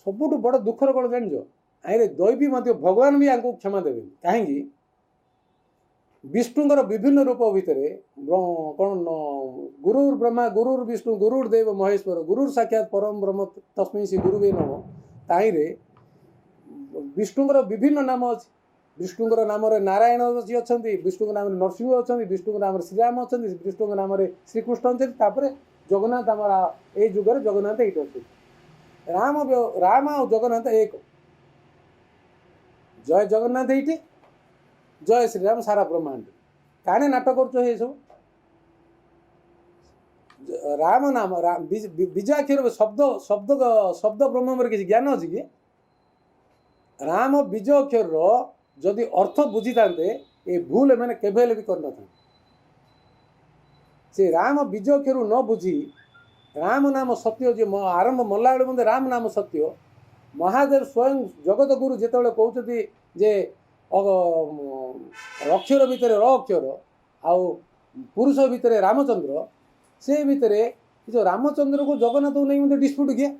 सबुठ बड़ दुखर कौन जान आईरे दैवी भगवान भी आपको क्षमा देवे कहीं विष्णुर विभिन्न रूप भितर कौन गुरुर ब्रह्मा गुरुर विष्णु गुरुर देव महेश्वर गुरुर साक्षात परम ब्रह्म तस्मै श्री गुरु नम ताईरे विष्णुर विभिन्न नाम अच्छे विष्णुर नाम नारायण जी अच्छा विष्णु नाम नरसिंह अच्छा विष्णु नाम श्रीराम अच्छा विष्णु नाम श्रीकृष्ण अच्छा जगन्नाथ आम ए जुगर जगन्नाथ ये अच्छे राम राम आ जगन्नाथ एक जय जगन्नाथ ये जय श्रीराम सारा ब्रह्मांड काने नाटक कर सब राम नाम बीजाक्षर शब्द शब्द शब्द ब्रह्म किसी ज्ञान अच्छी कि राम बीज अक्षर जदि अर्थ बुझी था ये भूल मैंने केवल भी करना था से राम बीज अक्षर न बुझी राम नाम सत्य जो आरंभ मल्ला बेले राम नाम सत्य महादेव स्वयं जगत गुरु जिते कहते जे अक्षर भितर र अक्षर आउ पुरुष भितर रामचंद्र से भितर जो रामचंद्र को जगन्नाथ को नहीं मतलब डिस्प्यूट किए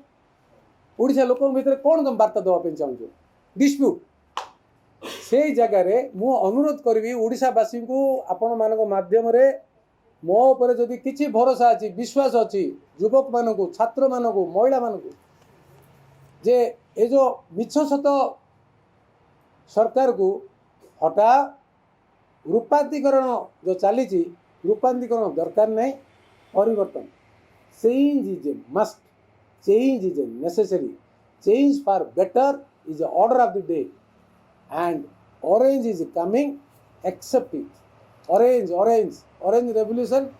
ओडिशा लोक भितर कौन तुम वार्ता देवाई चाहूँ डिस्प्यूट से जगार मु अनुरोध करी ओडिशावासी को आपण मान माध्यम मो उपर जदि किसी भरोसा अच्छी विश्वास अच्छी युवक मान को छात्र मान को महिला मान को जे ये जो मिछ सत सरकार को हटा रूपांतरीकरण जो चली रूपांतरीकरण दरकार नहीं परिवर्तन change is a must change is a necessary change for better is order of the day and orange is coming accept it orange orange orange revolution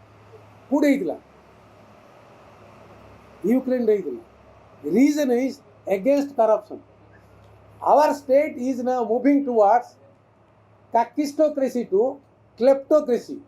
कूड़े Ukraine region is against corruption. Our state is now moving towards kakistocracy to kleptocracy.